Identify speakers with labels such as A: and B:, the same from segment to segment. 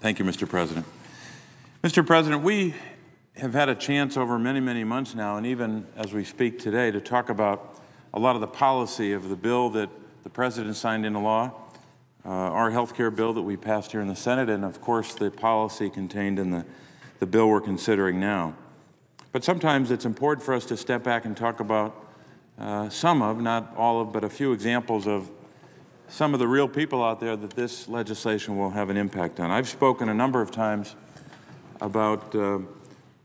A: Thank you, Mr. President. Mr. President, we have had a chance over many, many months now, and even as we speak today, to talk about a lot of the policy of the bill that the President signed into law, our health care bill that we passed here in the Senate, and of course the policy contained in the bill we're considering now. But sometimes it's important for us to step back and talk about some of, not all of, but a few examples of some of the real people out there that this legislation will have an impact on. I've spoken a number of times about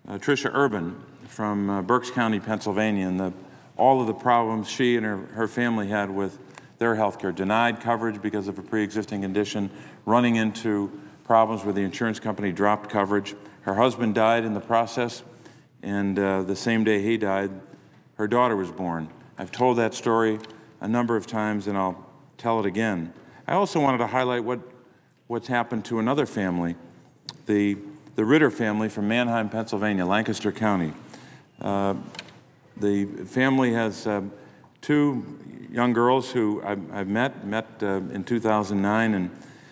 A: Tricia Urban from Berks County, Pennsylvania, and all of the problems she and her family had with their health care, denied coverage because of a pre-existing condition, running into problems where the insurance company dropped coverage. Her husband died in the process, and the same day he died, her daughter was born. I've told that story a number of times, and I'll tell it again. I also wanted to highlight what's happened to another family, the Ritter family from Manheim, Pennsylvania, Lancaster County. The family has two young girls who I've met in 2009, and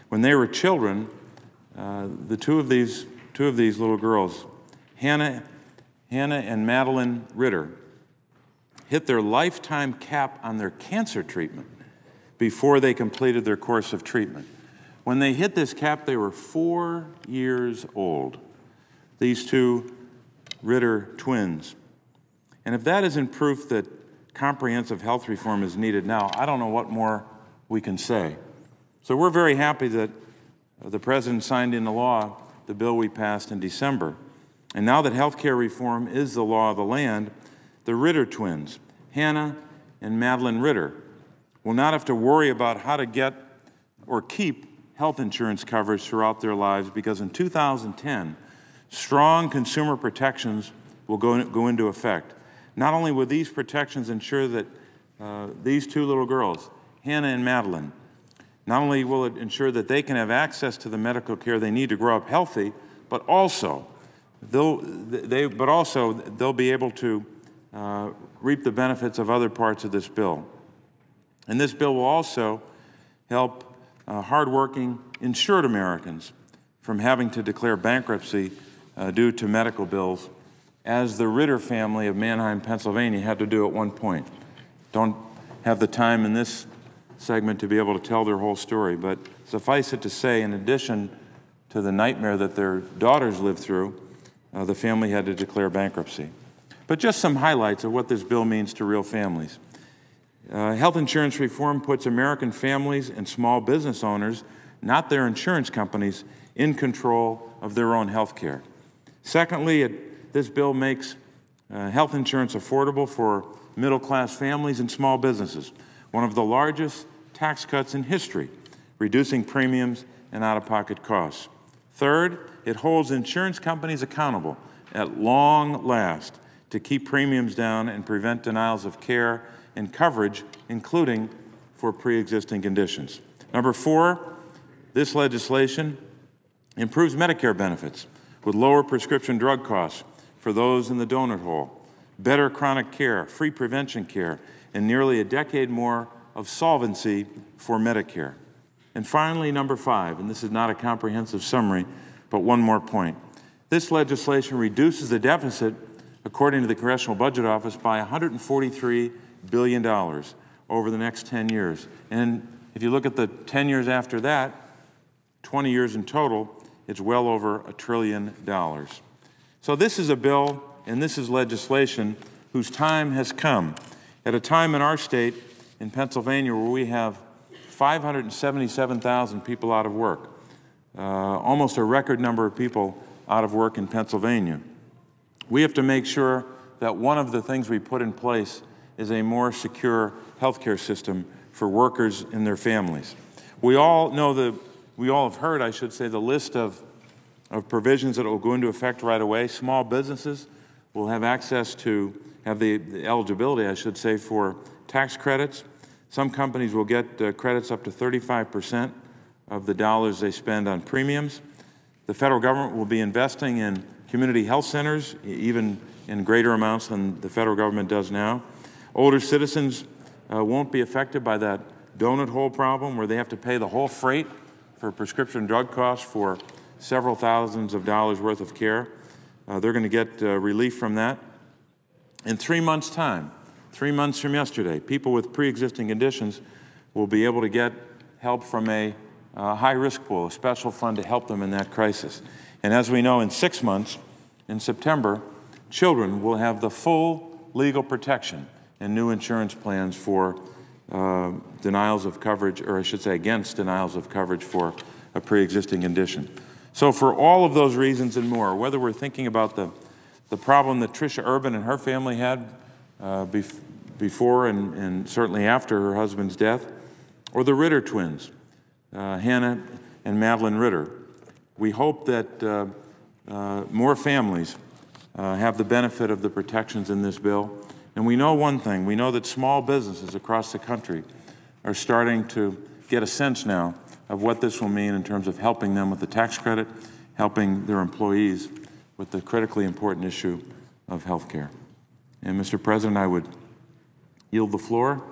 A: when they were children, the two of these little girls, Hannah and Madeline Ritter, hit their lifetime cap on their cancer treatment before they completed their course of treatment. When they hit this cap, they were 4 years old, these two Ritter twins. And if that isn't proof that comprehensive health reform is needed now, I don't know what more we can say. So we're very happy that the President signed into law the bill we passed in December. And now that health care reform is the law of the land, the Ritter twins, Hannah and Madeline Ritter, will not have to worry about how to get or keep health insurance coverage throughout their lives, because in 2010, strong consumer protections will go into effect. Not only will these protections ensure that these two little girls, Hannah and Madeline, not only will it ensure that they can have access to the medical care they need to grow up healthy, but also they'll be able to reap the benefits of other parts of this bill. And this bill will also help hardworking, insured Americans from having to declare bankruptcy due to medical bills, as the Ritter family of Manheim, Pennsylvania had to do at one point. Don't have the time in this segment to be able to tell their whole story, but suffice it to say, in addition to the nightmare that their daughters lived through, the family had to declare bankruptcy. But just some highlights of what this bill means to real families. Health insurance reform puts American families and small business owners, not their insurance companies, in control of their own health care. Secondly, this bill makes health insurance affordable for middle-class families and small businesses, one of the largest tax cuts in history, reducing premiums and out-of-pocket costs. Third, it holds insurance companies accountable at long last to keep premiums down and prevent denials of care and coverage, including for pre-existing conditions. Number four, this legislation improves Medicare benefits with lower prescription drug costs for those in the donut hole, better chronic care, free prevention care, and nearly a decade more of solvency for Medicare. And finally, number five, and this is not a comprehensive summary, but one more point. This legislation reduces the deficit, according to the Congressional Budget Office, by $143 billion over the next 10 years. And if you look at the 10 years after that, 20 years in total, it's well over $1 trillion. So this is a bill, and this is legislation whose time has come. At a time in our state, in Pennsylvania, where we have 577,000 people out of work, almost a record number of people out of work in Pennsylvania. We have to make sure that one of the things we put in place is a more secure healthcare system for workers and their families. We all have heard, I should say, the list of provisions that will go into effect right away. Small businesses will have access to, have the eligibility, I should say, for tax credits. Some companies will get credits up to 35% of the dollars they spend on premiums. The federal government will be investing in community health centers, even in greater amounts than the federal government does now. Older citizens won't be affected by that donut hole problem where they have to pay the whole freight for prescription drug costs for several thousands of dollars worth of care. They're going to get relief from that. In 3 months' time, 3 months from yesterday, people with pre-existing conditions will be able to get help from a high-risk pool, a special fund to help them in that crisis. And as we know, in 6 months, in September, children will have the full legal protection and new insurance plans for denials of coverage, or I should say against denials of coverage for a pre-existing condition. So for all of those reasons and more, whether we're thinking about the problem that Tricia Urban and her family had before and certainly after her husband's death, or the Ritter twins, Hannah and Madeline Ritter, we hope that more families have the benefit of the protections in this bill. And we know one thing, we know that small businesses across the country are starting to get a sense now of what this will mean in terms of helping them with the tax credit, helping their employees with the critically important issue of health care. And Mr. President, I would yield the floor